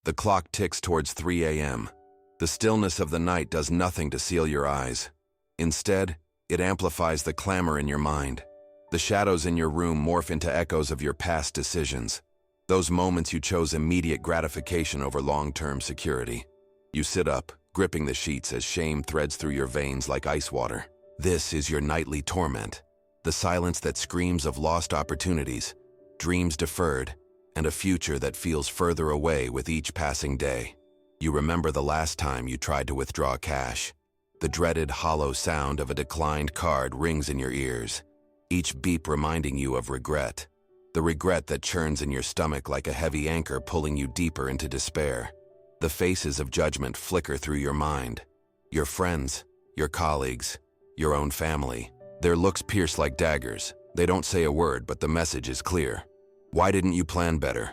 The clock ticks towards 3 a.m. The stillness of the night does nothing to seal your eyes. Instead, it amplifies the clamor in your mind. The shadows in your room morph into echoes of your past decisions. Those moments you chose immediate gratification over long-term security. You sit up, gripping the sheets as shame threads through your veins like ice water. This is your nightly torment. The silence that screams of lost opportunities, dreams deferred, and a future that feels further away with each passing day. You remember the last time you tried to withdraw cash. The dreaded hollow sound of a declined card rings in your ears, each beep reminding you of regret. The regret that churns in your stomach like a heavy anchor pulling you deeper into despair. The faces of judgment flicker through your mind. Your friends, your colleagues, your own family. Their looks pierce like daggers. They don't say a word, but the message is clear. Why didn't you plan better?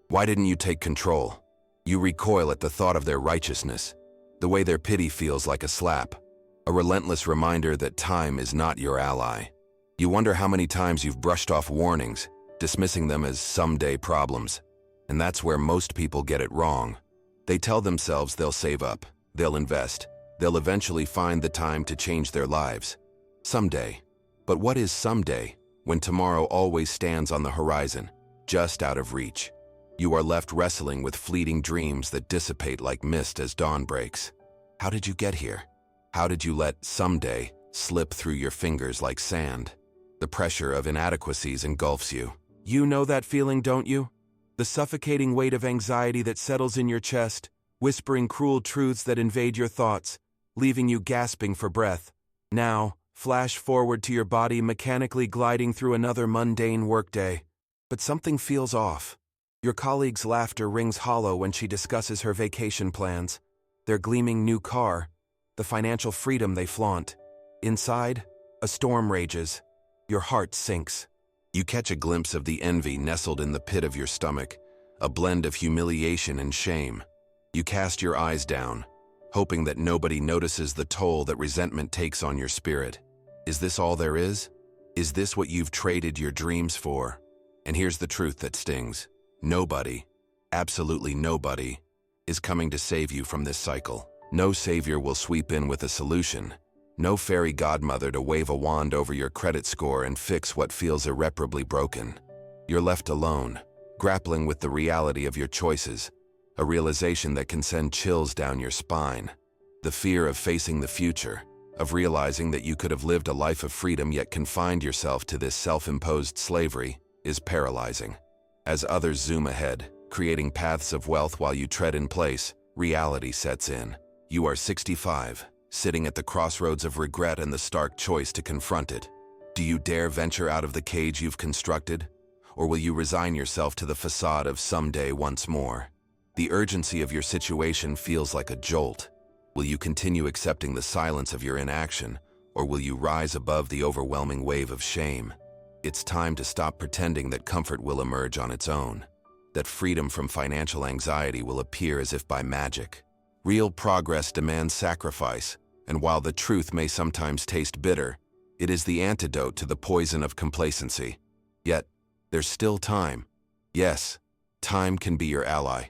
Why didn't you take control? You recoil at the thought of their righteousness, the way their pity feels like a slap, a relentless reminder that time is not your ally. You wonder how many times you've brushed off warnings, dismissing them as someday problems. And that's where most people get it wrong. They tell themselves they'll save up, they'll invest, they'll eventually find the time to change their lives. Someday. But what is someday when tomorrow always stands on the horizon, just out of reach? You are left wrestling with fleeting dreams that dissipate like mist as dawn breaks. How did you get here? How did you let someday slip through your fingers like sand? The pressure of inadequacies engulfs you. You know that feeling, don't you? The suffocating weight of anxiety that settles in your chest, whispering cruel truths that invade your thoughts, leaving you gasping for breath. Now, flash forward to your body mechanically gliding through another mundane workday. But something feels off. Your colleague's laughter rings hollow when she discusses her vacation plans, their gleaming new car, the financial freedom they flaunt. Inside, a storm rages. Your heart sinks. You catch a glimpse of the envy nestled in the pit of your stomach, a blend of humiliation and shame. You cast your eyes down, hoping that nobody notices the toll that resentment takes on your spirit. Is this all there is? Is this what you've traded your dreams for? And here's the truth that stings. Nobody, absolutely nobody, is coming to save you from this cycle. No savior will sweep in with a solution. No fairy godmother to wave a wand over your credit score and fix what feels irreparably broken. You're left alone, grappling with the reality of your choices, a realization that can send chills down your spine. The fear of facing the future, of realizing that you could have lived a life of freedom yet confined yourself to this self-imposed slavery, is paralyzing. As others zoom ahead, creating paths of wealth while you tread in place, reality sets in. You are 65, sitting at the crossroads of regret and the stark choice to confront it. Do you dare venture out of the cage you've constructed? Or will you resign yourself to the facade of someday once more? The urgency of your situation feels like a jolt. Will you continue accepting the silence of your inaction, or will you rise above the overwhelming wave of shame? It's time to stop pretending that comfort will emerge on its own, that freedom from financial anxiety will appear as if by magic. Real progress demands sacrifice, and while the truth may sometimes taste bitter, it is the antidote to the poison of complacency. Yet, there's still time. Yes, time can be your ally.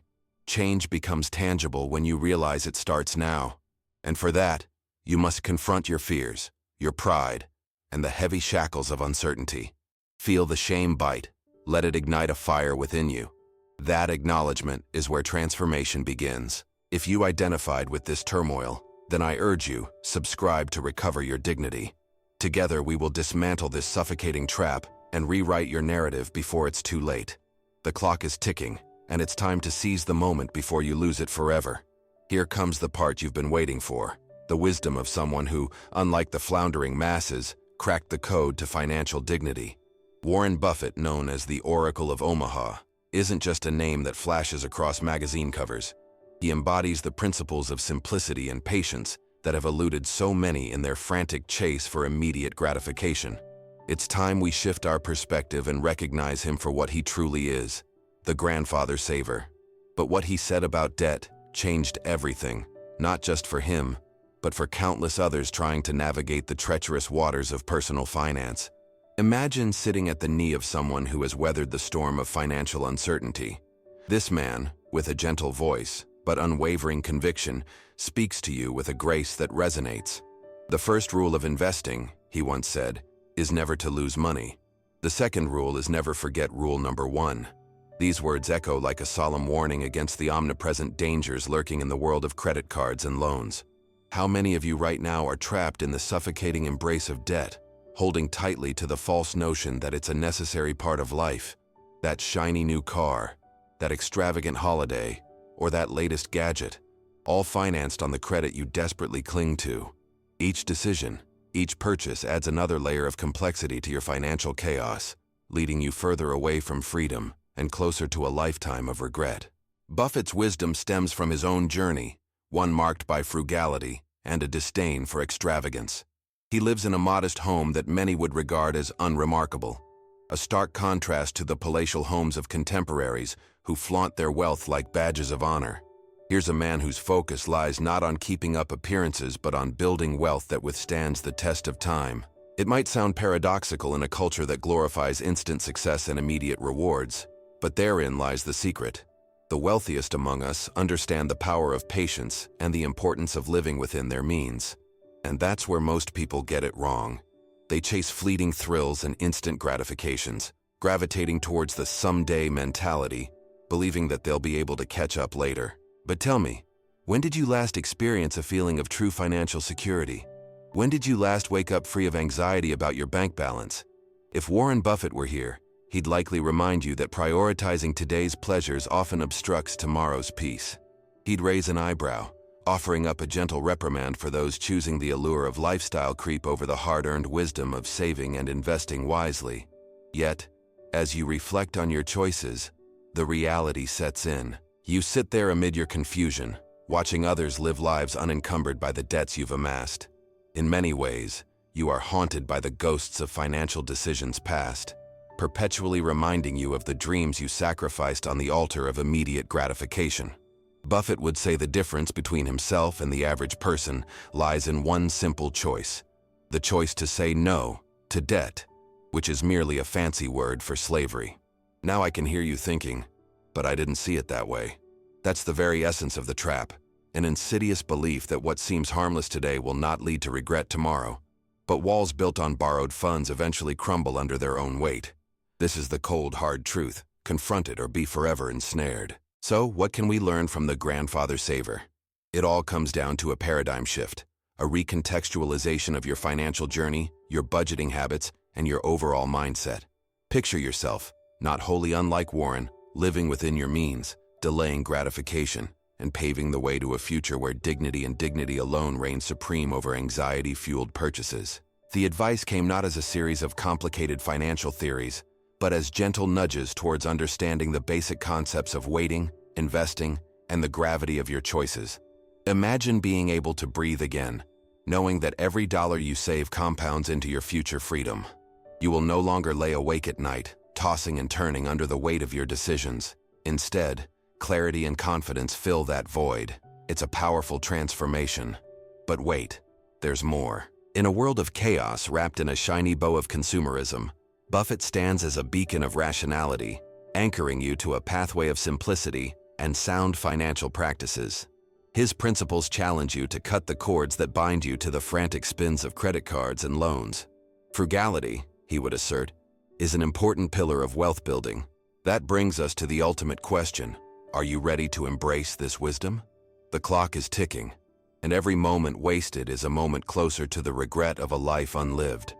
Change becomes tangible when you realize it starts now. And for that, you must confront your fears, your pride, and the heavy shackles of uncertainty. Feel the shame bite. Let it ignite a fire within you. That acknowledgement is where transformation begins. If you identified with this turmoil, then I urge you, subscribe to recover your dignity. Together we will dismantle this suffocating trap and rewrite your narrative before it's too late. The clock is ticking, and it's time to seize the moment before you lose it forever. Here comes the part you've been waiting for, the wisdom of someone who, unlike the floundering masses, cracked the code to financial dignity. Warren Buffett, known as the Oracle of Omaha, isn't just a name that flashes across magazine covers. He embodies the principles of simplicity and patience that have eluded so many in their frantic chase for immediate gratification. It's time we shift our perspective and recognize him for what he truly is, the grandfather saver. But what he said about debt changed everything, not just for him, but for countless others trying to navigate the treacherous waters of personal finance. Imagine sitting at the knee of someone who has weathered the storm of financial uncertainty. This man, with a gentle voice, but unwavering conviction, speaks to you with a grace that resonates. The first rule of investing, he once said, is never to lose money. The second rule is never forget rule number 1. These words echo like a solemn warning against the omnipresent dangers lurking in the world of credit cards and loans. How many of you right now are trapped in the suffocating embrace of debt, holding tightly to the false notion that it's a necessary part of life? That shiny new car, that extravagant holiday, or that latest gadget, all financed on the credit you desperately cling to. Each decision, each purchase adds another layer of complexity to your financial chaos, leading you further away from freedom and closer to a lifetime of regret. Buffett's wisdom stems from his own journey, one marked by frugality and a disdain for extravagance. He lives in a modest home that many would regard as unremarkable, a stark contrast to the palatial homes of contemporaries who flaunt their wealth like badges of honor. Here's a man whose focus lies not on keeping up appearances but on building wealth that withstands the test of time. It might sound paradoxical in a culture that glorifies instant success and immediate rewards, but therein lies the secret. The wealthiest among us understand the power of patience and the importance of living within their means. And that's where most people get it wrong. They chase fleeting thrills and instant gratifications, gravitating towards the someday mentality, believing that they'll be able to catch up later. But tell me, when did you last experience a feeling of true financial security? When did you last wake up free of anxiety about your bank balance? If Warren Buffett were here, he'd likely remind you that prioritizing today's pleasures often obstructs tomorrow's peace. He'd raise an eyebrow, offering up a gentle reprimand for those choosing the allure of lifestyle creep over the hard-earned wisdom of saving and investing wisely. Yet, as you reflect on your choices, the reality sets in. You sit there amid your confusion, watching others live lives unencumbered by the debts you've amassed. In many ways, you are haunted by the ghosts of financial decisions past, perpetually reminding you of the dreams you sacrificed on the altar of immediate gratification. Buffett would say the difference between himself and the average person lies in one simple choice: the choice to say no to debt, which is merely a fancy word for slavery. Now I can hear you thinking, but I didn't see it that way. That's the very essence of the trap, an insidious belief that what seems harmless today will not lead to regret tomorrow. But walls built on borrowed funds eventually crumble under their own weight. This is the cold, hard truth. Confront it or be forever ensnared. So, what can we learn from the grandfather saver? It all comes down to a paradigm shift, a recontextualization of your financial journey, your budgeting habits, and your overall mindset. Picture yourself, not wholly unlike Warren, living within your means, delaying gratification, and paving the way to a future where dignity and dignity alone reign supreme over anxiety-fueled purchases. The advice came not as a series of complicated financial theories, but as gentle nudges towards understanding the basic concepts of waiting, investing, and the gravity of your choices. Imagine being able to breathe again, knowing that every dollar you save compounds into your future freedom. You will no longer lay awake at night, tossing and turning under the weight of your decisions. Instead, clarity and confidence fill that void. It's a powerful transformation. But wait, there's more. In a world of chaos wrapped in a shiny bow of consumerism, Buffett stands as a beacon of rationality, anchoring you to a pathway of simplicity and sound financial practices. His principles challenge you to cut the cords that bind you to the frantic spins of credit cards and loans. Frugality, he would assert, is an important pillar of wealth building. That brings us to the ultimate question. Are you ready to embrace this wisdom? The clock is ticking, and every moment wasted is a moment closer to the regret of a life unlived.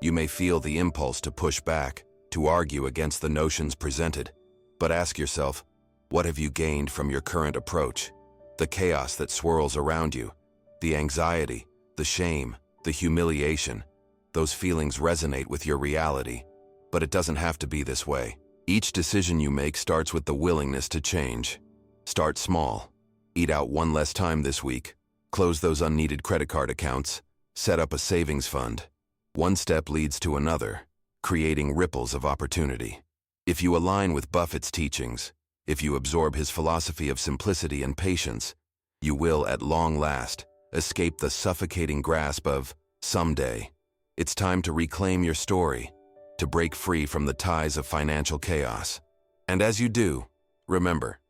You may feel the impulse to push back, to argue against the notions presented, but ask yourself, what have you gained from your current approach? The chaos that swirls around you, the anxiety, the shame, the humiliation, those feelings resonate with your reality. But it doesn't have to be this way. Each decision you make starts with the willingness to change. Start small. Eat out one less time this week. Close those unneeded credit card accounts. Set up a savings fund. One step leads to another, creating ripples of opportunity. If you align with Buffett's teachings, if you absorb his philosophy of simplicity and patience, you will, at long last, escape the suffocating grasp of someday. It's time to reclaim your story, to break free from the ties of financial chaos. And as you do, remember,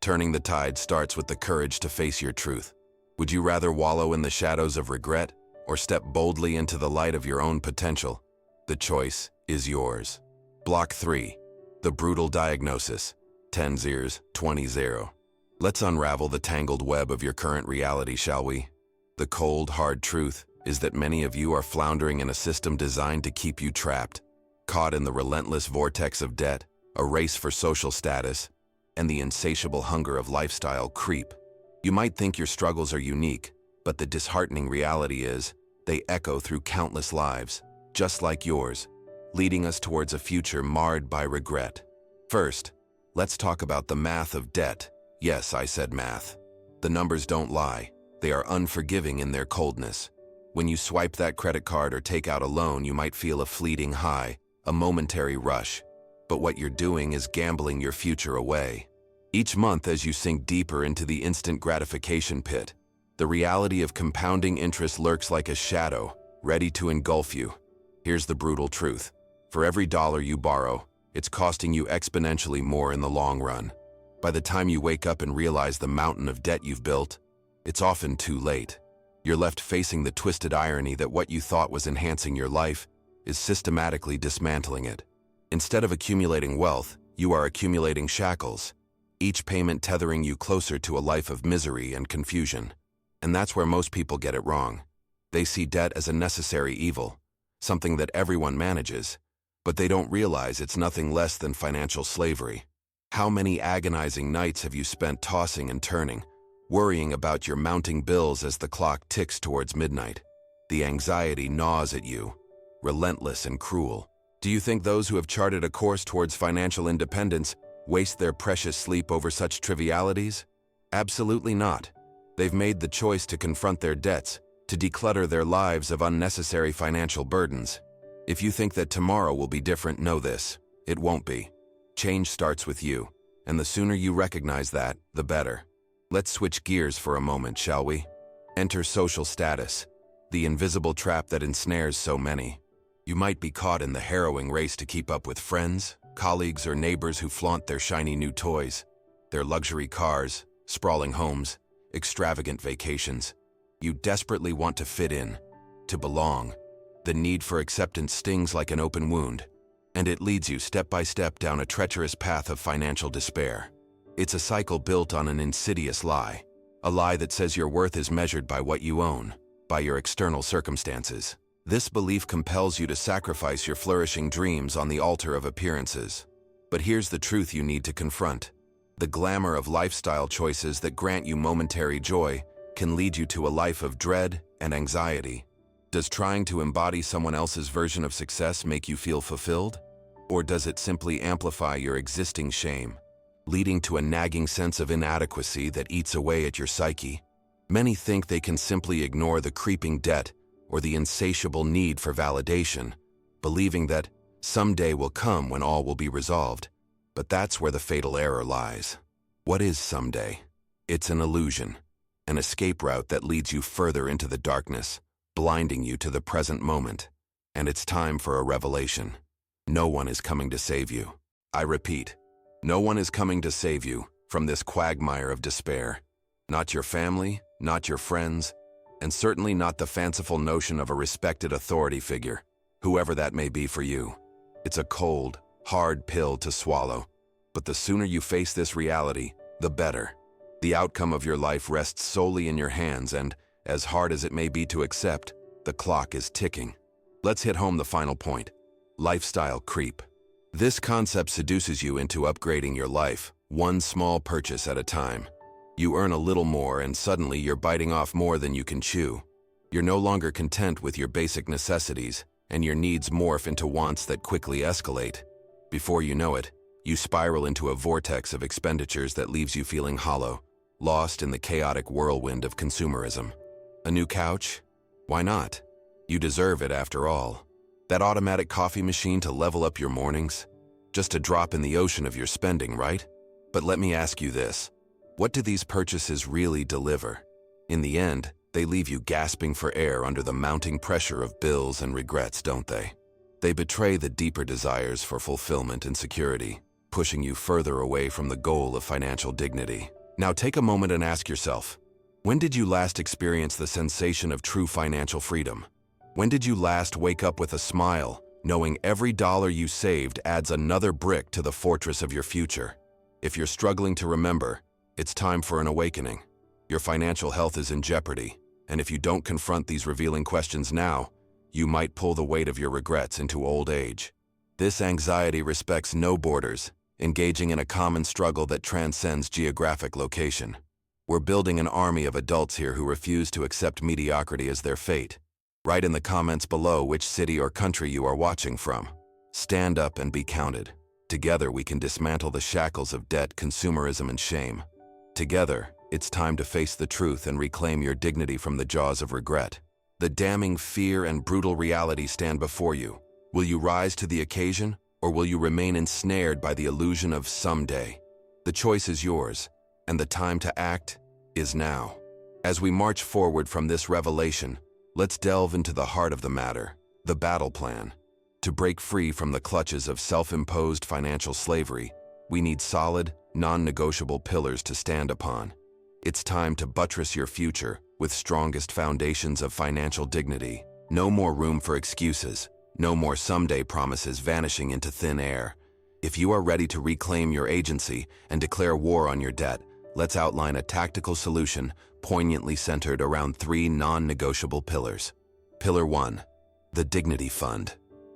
Turning the tide starts with the courage to face your truth. Would you rather wallow in the shadows of regret or step boldly into the light of your own potential? The choice is yours. Block 3. The brutal diagnosis. 10 zeros, 20 0. Let's unravel the tangled web of your current reality, shall we? The cold, hard truth is that many of you are floundering in a system designed to keep you trapped, caught in the relentless vortex of debt, a race for social status, and the insatiable hunger of lifestyle creep. You might think your struggles are unique, but the disheartening reality is they echo through countless lives, just like yours, leading us towards a future marred by regret. First, let's talk about the math of debt. Yes, I said math. The numbers don't lie. They are unforgiving in their coldness. When you swipe that credit card or take out a loan, you might feel a fleeting high, a momentary rush. But what you're doing is gambling your future away. Each month, as you sink deeper into the instant gratification pit, the reality of compounding interest lurks like a shadow, ready to engulf you. Here's the brutal truth. For every dollar you borrow, it's costing you exponentially more in the long run. By the time you wake up and realize the mountain of debt you've built, it's often too late. You're left facing the twisted irony that what you thought was enhancing your life is systematically dismantling it. Instead of accumulating wealth, you are accumulating shackles, each payment tethering you closer to a life of misery and confusion. And that's where most people get it wrong. They see debt as a necessary evil, something that everyone manages, but they don't realize it's nothing less than financial slavery. How many agonizing nights have you spent tossing and turning, worrying about your mounting bills as the clock ticks towards midnight? The anxiety gnaws at you, relentless and cruel. Do you think those who have charted a course towards financial independence waste their precious sleep over such trivialities? Absolutely not. They've made the choice to confront their debts, to declutter their lives of unnecessary financial burdens. If you think that tomorrow will be different, know this: it won't be. Change starts with you, and the sooner you recognize that, the better. Let's switch gears for a moment, shall we? Enter social status, the invisible trap that ensnares so many. You might be caught in the harrowing race to keep up with friends, colleagues, or neighbors who flaunt their shiny new toys, their luxury cars, sprawling homes, extravagant vacations. You desperately want to fit in, to belong. The need for acceptance stings like an open wound, and it leads you step by step down a treacherous path of financial despair. It's a cycle built on an insidious lie, a lie that says your worth is measured by what you own, by your external circumstances. This belief compels you to sacrifice your flourishing dreams on the altar of appearances. But here's the truth you need to confront. The glamour of lifestyle choices that grant you momentary joy can lead you to a life of dread and anxiety. Does trying to embody someone else's version of success make you feel fulfilled? Or does it simply amplify your existing shame, leading to a nagging sense of inadequacy that eats away at your psyche? Many think they can simply ignore the creeping debt or the insatiable need for validation, believing that someday will come when all will be resolved. But that's where the fatal error lies. What is someday? It's an illusion, an escape route that leads you further into the darkness, blinding you to the present moment. And it's time for a revelation. No one is coming to save you. I repeat, no one is coming to save you from this quagmire of despair. Not your family, not your friends, and certainly not the fanciful notion of a respected authority figure, whoever that may be for you. It's a cold, hard pill to swallow, but the sooner you face this reality, the better. The outcome of your life rests solely in your hands, and, as hard as it may be to accept, the clock is ticking. Let's hit home the final point: lifestyle creep. This concept seduces you into upgrading your life, one small purchase at a time. You earn a little more, and suddenly you're biting off more than you can chew. You're no longer content with your basic necessities, and your needs morph into wants that quickly escalate. Before you know it, you spiral into a vortex of expenditures that leaves you feeling hollow, lost in the chaotic whirlwind of consumerism. A new couch? Why not? You deserve it after all. That automatic coffee machine to level up your mornings? Just a drop in the ocean of your spending, right? But let me ask you this. What do these purchases really deliver? In the end, they leave you gasping for air under the mounting pressure of bills and regrets, don't they? They betray the deeper desires for fulfillment and security, pushing you further away from the goal of financial dignity. Now take a moment and ask yourself, when did you last experience the sensation of true financial freedom? When did you last wake up with a smile, knowing every dollar you saved adds another brick to the fortress of your future? If you're struggling to remember, it's time for an awakening. Your financial health is in jeopardy, and if you don't confront these revealing questions now, you might pull the weight of your regrets into old age. This anxiety respects no borders, engaging in a common struggle that transcends geographic location. We're building an army of adults here who refuse to accept mediocrity as their fate. Write in the comments below which city or country you are watching from. Stand up and be counted. Together we can dismantle the shackles of debt, consumerism, and shame. Together, it's time to face the truth and reclaim your dignity from the jaws of regret. The damning fear and brutal reality stand before you. Will you rise to the occasion, or will you remain ensnared by the illusion of someday? The choice is yours, and the time to act is now. As we march forward from this revelation, let's delve into the heart of the matter, the battle plan. To break free from the clutches of self-imposed financial slavery, we need solid, non-negotiable pillars to stand upon. It's time to buttress your future with strongest foundations of financial dignity. No more room for excuses. No more someday promises vanishing into thin air. If you are ready to reclaim your agency and declare war on your debt, let's outline a tactical solution poignantly centered around 3 non-negotiable pillars. Pillar 1. The Dignity Fund.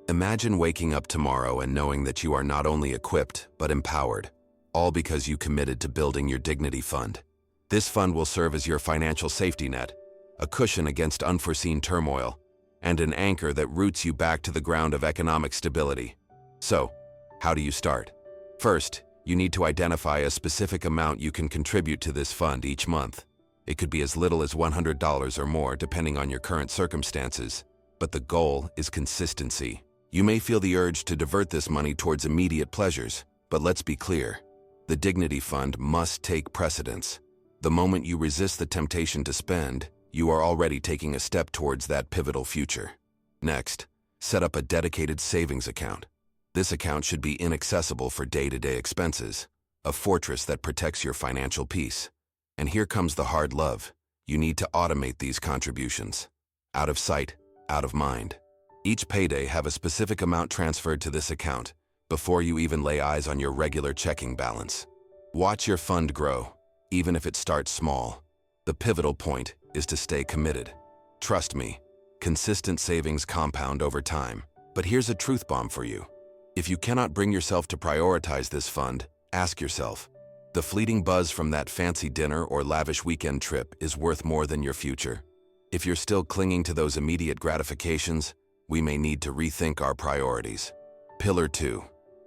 Imagine waking up tomorrow and knowing that you are not only equipped, but empowered, all because you committed to building your Dignity Fund. This fund will serve as your financial safety net, a cushion against unforeseen turmoil, and an anchor that roots you back to the ground of economic stability. So, how do you start? First, you need to identify a specific amount you can contribute to this fund each month. It could be as little as $100 or more, depending on your current circumstances. But the goal is consistency. You may feel the urge to divert this money towards immediate pleasures, but let's be clear. The Dignity Fund must take precedence. The moment you resist the temptation to spend, you are already taking a step towards that pivotal future. Next, set up a dedicated savings account. This account should be inaccessible for day-to-day expenses, a fortress that protects your financial peace. And here comes the hard love. You need to automate these contributions. Out of sight, out of mind. Each payday, have a specific amount transferred to this account before you even lay eyes on your regular checking balance. Watch your fund grow, even if it starts small. The pivotal point is to stay committed. Trust me, consistent savings compound over time. But here's a truth bomb for you. If you cannot bring yourself to prioritize this fund, ask yourself, the fleeting buzz from that fancy dinner or lavish weekend trip is worth more than your future? If you're still clinging to those immediate gratifications, we may need to rethink our priorities. Pillar 2.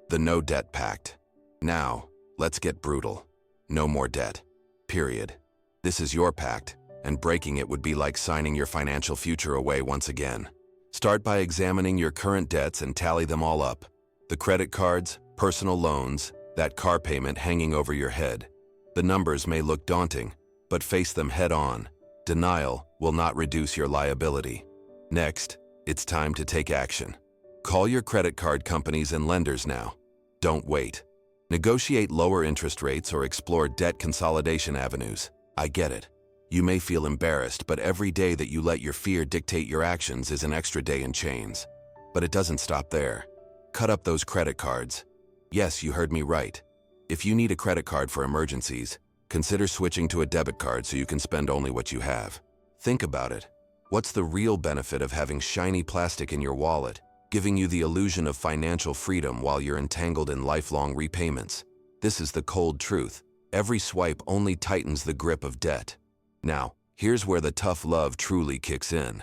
The No Debt Pact. Now, let's get brutal. No more debt. Period. This is your pact, and breaking it would be like signing your financial future away once again. Start by examining your current debts and tally them all up. The credit cards, personal loans, that car payment hanging over your head. The numbers may look daunting, but face them head on. Denial will not reduce your liability. Next, it's time to take action. Call your credit card companies and lenders now. Don't wait. Negotiate lower interest rates or explore debt consolidation avenues. I get it. You may feel embarrassed, but every day that you let your fear dictate your actions is an extra day in chains. But it doesn't stop there. Cut up those credit cards. Yes, you heard me right. If you need a credit card for emergencies, consider switching to a debit card so you can spend only what you have. Think about it. What's the real benefit of having shiny plastic in your wallet, giving you the illusion of financial freedom while you're entangled in lifelong repayments? This is the cold truth. Every swipe only tightens the grip of debt. Now, here's where the tough love truly kicks in.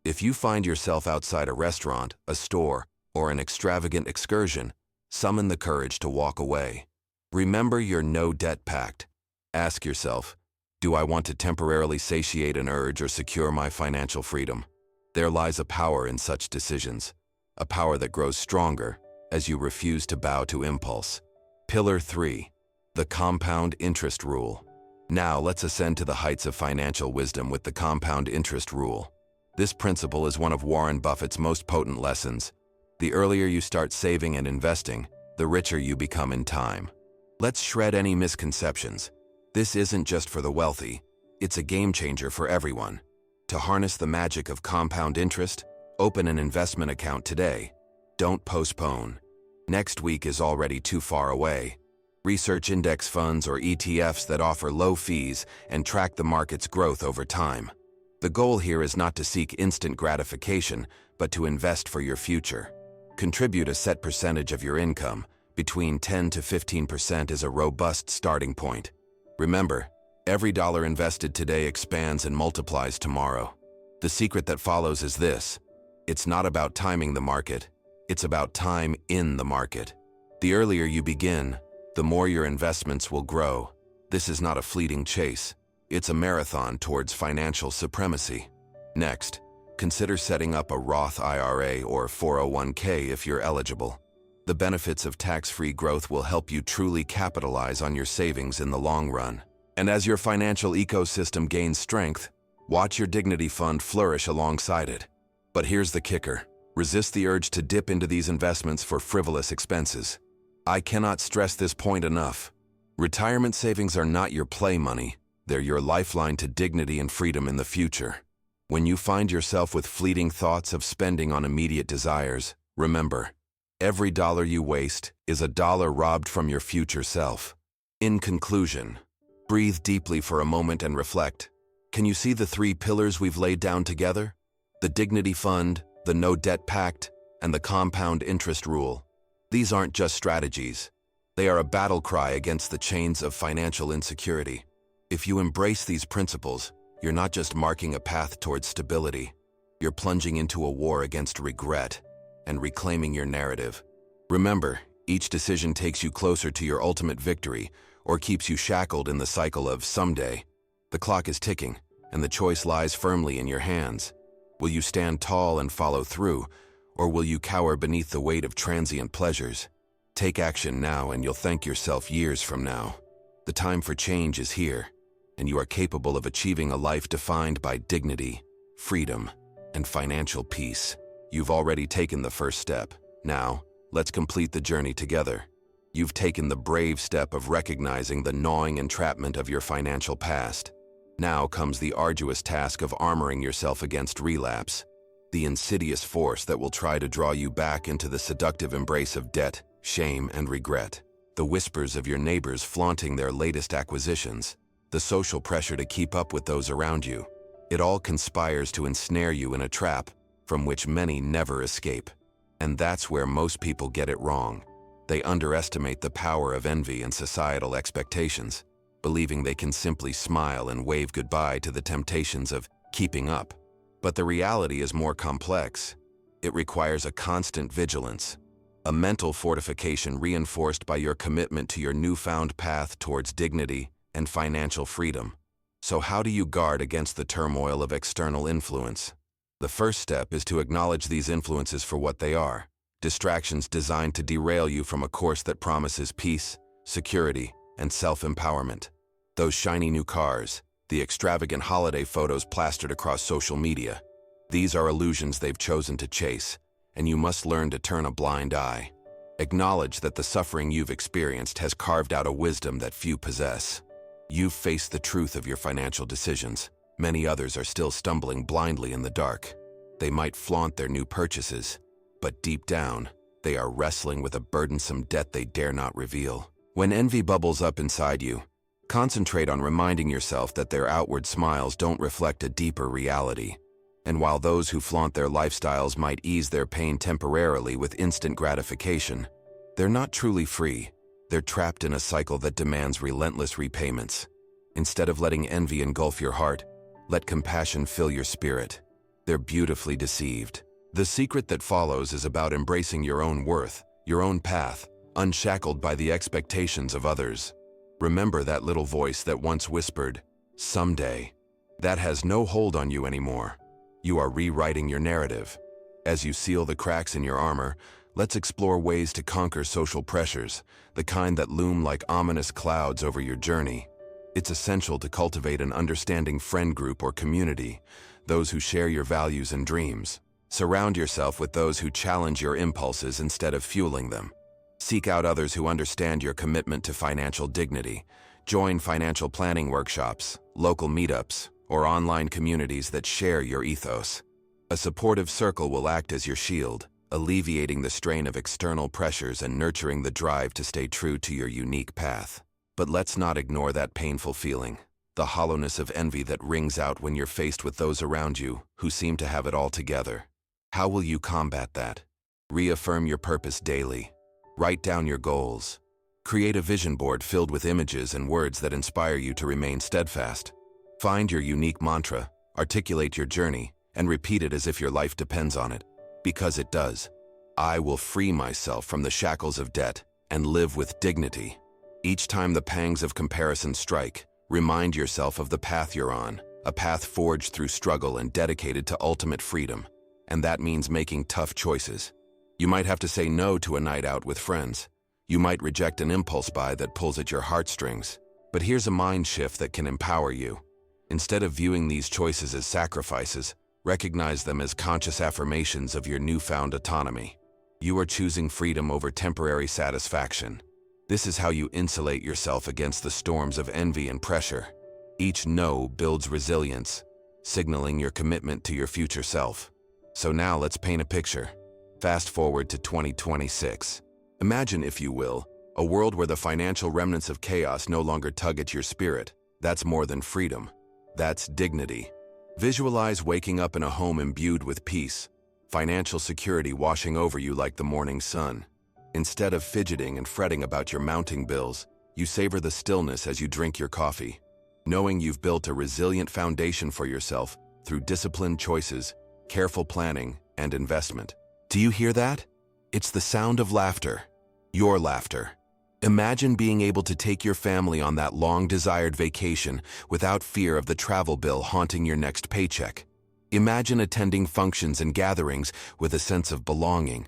If you find yourself outside a restaurant, a store, or an extravagant excursion, summon the courage to walk away. Remember your no debt pact. Ask yourself, do I want to temporarily satiate an urge or secure my financial freedom? There lies a power in such decisions, a power that grows stronger as you refuse to bow to impulse. Pillar 3. The Compound Interest Rule. Now let's ascend to the heights of financial wisdom with the compound interest rule. This principle is one of Warren Buffett's most potent lessons. The earlier you start saving and investing, the richer you become in time. Let's shred any misconceptions. This isn't just for the wealthy, it's a game changer for everyone. To harness the magic of compound interest, open an investment account today. Don't postpone. Next week is already too far away. Research index funds or ETFs that offer low fees and track the market's growth over time. The goal here is not to seek instant gratification, but to invest for your future. Contribute a set percentage of your income. Between 10 to 15% is a robust starting point. Remember, every dollar invested today expands and multiplies tomorrow. The secret that follows is this: it's not about timing the market, it's about time in the market. The earlier you begin, the more your investments will grow. This is not a fleeting chase, it's a marathon towards financial supremacy. Next, consider setting up a Roth IRA or 401k if you're eligible. The benefits of tax-free growth will help you truly capitalize on your savings in the long run. And as your financial ecosystem gains strength, watch your Dignity Fund flourish alongside it. But here's the kicker: resist the urge to dip into these investments for frivolous expenses. I cannot stress this point enough. Retirement savings are not your play money, they're your lifeline to dignity and freedom in the future. When you find yourself with fleeting thoughts of spending on immediate desires, remember, every dollar you waste is a dollar robbed from your future self. In conclusion, breathe deeply for a moment and reflect. Can you see the three pillars we've laid down together? The Dignity Fund, the No Debt Pact, and the compound interest rule. These aren't just strategies. They are a battle cry against the chains of financial insecurity. If you embrace these principles, you're not just marking a path towards stability. You're plunging into a war against regret and reclaiming your narrative. Remember, each decision takes you closer to your ultimate victory or keeps you shackled in the cycle of someday. The clock is ticking, and the choice lies firmly in your hands. Will you stand tall and follow through, or will you cower beneath the weight of transient pleasures? Take action now and you'll thank yourself years from now. The time for change is here, and you are capable of achieving a life defined by dignity, freedom, and financial peace. You've already taken the first step. Now, let's complete the journey together. You've taken the brave step of recognizing the gnawing entrapment of your financial past. Now comes the arduous task of armoring yourself against relapse, the insidious force that will try to draw you back into the seductive embrace of debt, shame, and regret. The whispers of your neighbors flaunting their latest acquisitions, the social pressure to keep up with those around you. It all conspires to ensnare you in a trap from which many never escape. And that's where most people get it wrong. They underestimate the power of envy and societal expectations, believing they can simply smile and wave goodbye to the temptations of keeping up. But the reality is more complex. It requires a constant vigilance, a mental fortification reinforced by your commitment to your newfound path towards dignity and financial freedom. So how do you guard against the turmoil of external influence? The first step is to acknowledge these influences for what they are: distractions designed to derail you from a course that promises peace, security, and self-empowerment. Those shiny new cars, the extravagant holiday photos plastered across social media, these are illusions they've chosen to chase, and you must learn to turn a blind eye. Acknowledge that the suffering you've experienced has carved out a wisdom that few possess. You've faced the truth of your financial decisions. Many others are still stumbling blindly in the dark. They might flaunt their new purchases, but deep down, they are wrestling with a burdensome debt they dare not reveal. When envy bubbles up inside you, concentrate on reminding yourself that their outward smiles don't reflect a deeper reality. And while those who flaunt their lifestyles might ease their pain temporarily with instant gratification, they're not truly free. They're trapped in a cycle that demands relentless repayments. Instead of letting envy engulf your heart, let compassion fill your spirit. They're beautifully deceived. The secret that follows is about embracing your own worth, your own path, unshackled by the expectations of others. Remember that little voice that once whispered, "Someday." That has no hold on you anymore. You are rewriting your narrative. As you seal the cracks in your armor, let's explore ways to conquer social pressures, the kind that loom like ominous clouds over your journey. It's essential to cultivate an understanding friend group or community, those who share your values and dreams. Surround yourself with those who challenge your impulses instead of fueling them. Seek out others who understand your commitment to financial dignity, Join financial planning workshops, local meetups, or online communities that share your ethos. A supportive circle will act as your shield, alleviating the strain of external pressures and nurturing the drive to stay true to your unique path. But let's not ignore that painful feeling, the hollowness of envy that rings out when you're faced with those around you who seem to have it all together. How will you combat that? Reaffirm your purpose daily. Write down your goals. Create a vision board filled with images and words that inspire you to remain steadfast. Find your unique mantra, articulate your journey, and repeat it as if your life depends on it. Because it does. I will free myself from the shackles of debt and live with dignity. Each time the pangs of comparison strike, remind yourself of the path you're on, a path forged through struggle and dedicated to ultimate freedom. And that means making tough choices. You might have to say no to a night out with friends. You might reject an impulse buy that pulls at your heartstrings. But here's a mind shift that can empower you. Instead of viewing these choices as sacrifices, recognize them as conscious affirmations of your newfound autonomy. You are choosing freedom over temporary satisfaction. This is how you insulate yourself against the storms of envy and pressure. Each no builds resilience, signaling your commitment to your future self. So now let's paint a picture. Fast forward to 2026. Imagine, if you will, a world where the financial remnants of chaos no longer tug at your spirit. That's more than freedom. That's dignity. Visualize waking up in a home imbued with peace, financial security washing over you like the morning sun. Instead of fidgeting and fretting about your mounting bills, you savor the stillness as you drink your coffee, knowing you've built a resilient foundation for yourself through disciplined choices, careful planning, and investment. Do you hear that? It's the sound of laughter. Your laughter. Imagine being able to take your family on that long-desired vacation without fear of the travel bill haunting your next paycheck. Imagine attending functions and gatherings with a sense of belonging,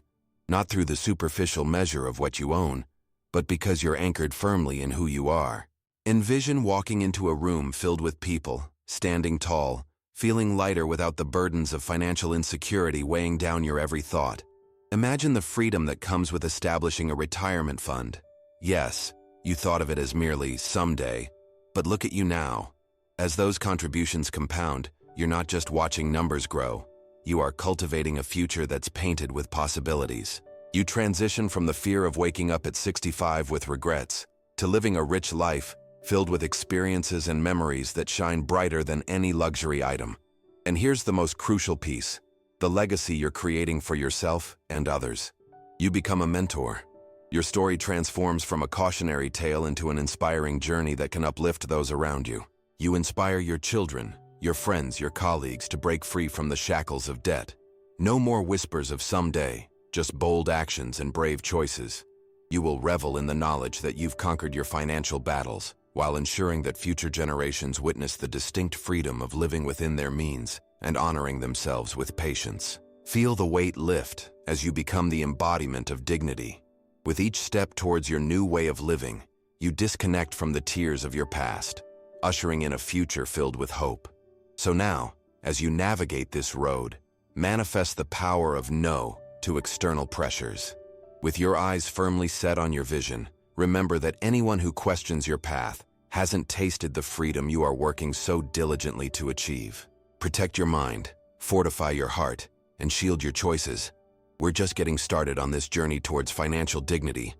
not through the superficial measure of what you own, but because you're anchored firmly in who you are. Envision walking into a room filled with people, standing tall, feeling lighter without the burdens of financial insecurity weighing down your every thought. Imagine the freedom that comes with establishing a retirement fund. Yes, you thought of it as merely someday, but look at you now. As those contributions compound, you're not just watching numbers grow. You are cultivating a future that's painted with possibilities. You transition from the fear of waking up at 65 with regrets to living a rich life filled with experiences and memories that shine brighter than any luxury item. And here's the most crucial piece: the legacy you're creating for yourself and others. You become a mentor. Your story transforms from a cautionary tale into an inspiring journey that can uplift those around you. You inspire your children, your friends, your colleagues to break free from the shackles of debt. No more whispers of someday, just bold actions and brave choices. You will revel in the knowledge that you've conquered your financial battles, while ensuring that future generations witness the distinct freedom of living within their means and honoring themselves with patience. Feel the weight lift as you become the embodiment of dignity. With each step towards your new way of living, you disconnect from the tears of your past, ushering in a future filled with hope. So now, as you navigate this road, manifest the power of no to external pressures. With your eyes firmly set on your vision, remember that anyone who questions your path hasn't tasted the freedom you are working so diligently to achieve. Protect your mind, fortify your heart, and shield your choices. We're just getting started on this journey towards financial dignity,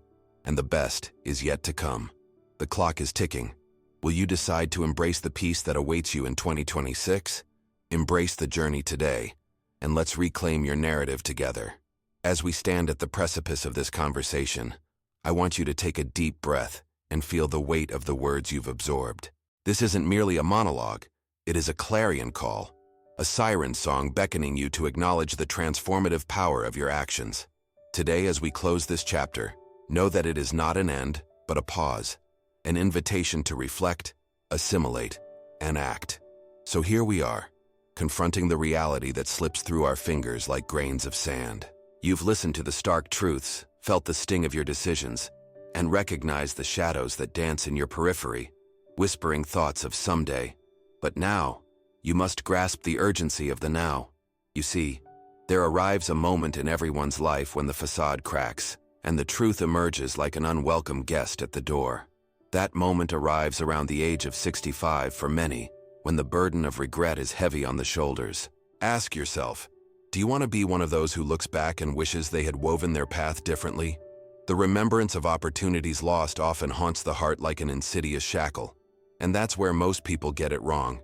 and the best is yet to come. The clock is ticking. Will you decide to embrace the peace that awaits you in 2026? Embrace the journey today, and let's reclaim your narrative together. As we stand at the precipice of this conversation, I want you to take a deep breath and feel the weight of the words you've absorbed. This isn't merely a monologue, it is a clarion call, a siren song beckoning you to acknowledge the transformative power of your actions. Today, as we close this chapter, know that it is not an end, but a pause, an invitation to reflect, assimilate, and act. So here we are, confronting the reality that slips through our fingers like grains of sand. You've listened to the stark truths, felt the sting of your decisions, and recognized the shadows that dance in your periphery, whispering thoughts of someday. But now, you must grasp the urgency of the now. You see, there arrives a moment in everyone's life when the facade cracks, and the truth emerges like an unwelcome guest at the door. That moment arrives around the age of 65 for many, when the burden of regret is heavy on the shoulders. Ask yourself, do you want to be one of those who looks back and wishes they had woven their path differently? The remembrance of opportunities lost often haunts the heart like an insidious shackle. And that's where most people get it wrong.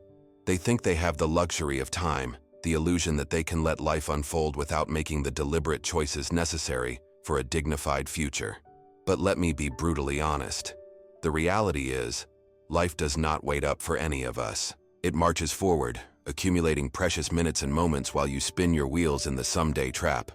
They think they have the luxury of time, the illusion that they can let life unfold without making the deliberate choices necessary for a dignified future. But let me be brutally honest. The reality is, life does not wait up for any of us. It marches forward, accumulating precious minutes and moments while you spin your wheels in the someday trap.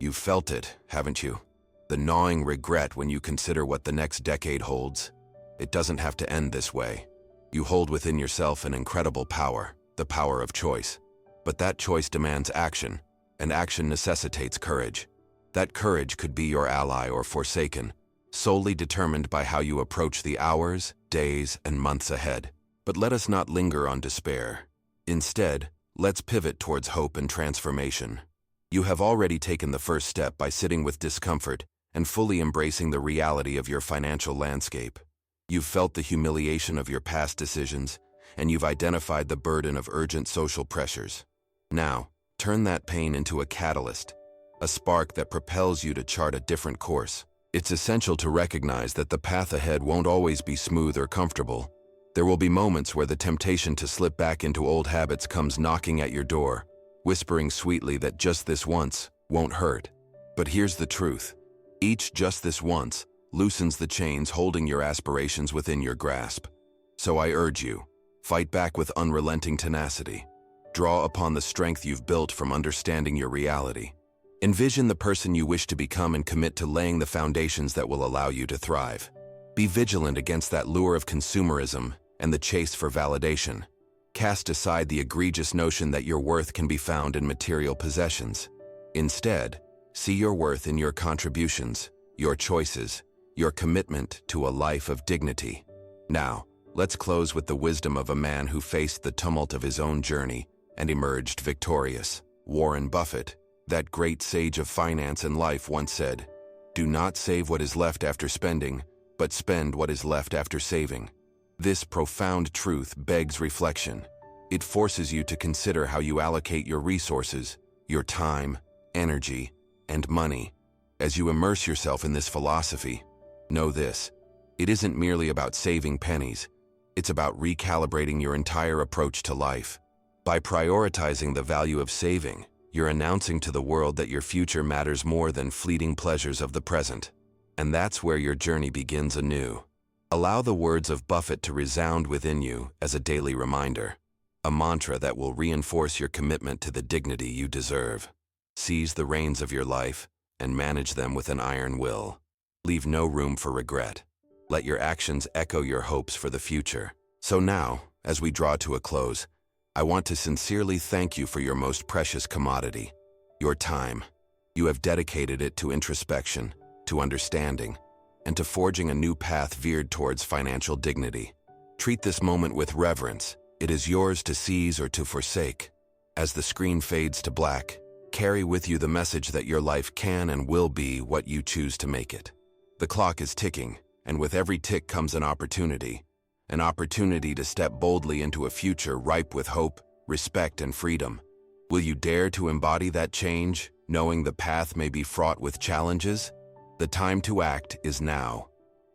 You've felt it, haven't you? The gnawing regret when you consider what the next decade holds. It doesn't have to end this way. You hold within yourself an incredible power, the power of choice. But that choice demands action, and action necessitates courage. That courage could be your ally or forsaken, solely determined by how you approach the hours, days, and months ahead. But let us not linger on despair. Instead, let's pivot towards hope and transformation. You have already taken the first step by sitting with discomfort and fully embracing the reality of your financial landscape. You've felt the humiliation of your past decisions, and you've identified the burden of urgent social pressures. Now, turn that pain into a catalyst, a spark that propels you to chart a different course. It's essential to recognize that the path ahead won't always be smooth or comfortable. There will be moments where the temptation to slip back into old habits comes knocking at your door, whispering sweetly that just this once won't hurt. But here's the truth. Each just this once loosens the chains holding your aspirations within your grasp. So I urge you, fight back with unrelenting tenacity. Draw upon the strength you've built from understanding your reality. Envision the person you wish to become and commit to laying the foundations that will allow you to thrive. Be vigilant against that lure of consumerism and the chase for validation. Cast aside the egregious notion that your worth can be found in material possessions. Instead, see your worth in your contributions, your choices, your commitment to a life of dignity. Now, let's close with the wisdom of a man who faced the tumult of his own journey and emerged victorious. Warren Buffett, that great sage of finance and life, once said, "Do not save what is left after spending, but spend what is left after saving." This profound truth begs reflection. It forces you to consider how you allocate your resources, your time, energy, and money. As you immerse yourself in this philosophy, know this: it isn't merely about saving pennies, it's about recalibrating your entire approach to life. By prioritizing the value of saving, you're announcing to the world that your future matters more than fleeting pleasures of the present. And that's where your journey begins anew. Allow the words of Buffett to resound within you as a daily reminder, a mantra that will reinforce your commitment to the dignity you deserve. Seize the reins of your life and manage them with an iron will. Leave no room for regret. Let your actions echo your hopes for the future. So now, as we draw to a close, I want to sincerely thank you for your most precious commodity, your time. You have dedicated it to introspection, to understanding, and to forging a new path veered towards financial dignity. Treat this moment with reverence. It is yours to seize or to forsake. As the screen fades to black, carry with you the message that your life can and will be what you choose to make it. The clock is ticking, and with every tick comes an opportunity to step boldly into a future ripe with hope, respect, and freedom. Will you dare to embody that change, knowing the path may be fraught with challenges? The time to act is now.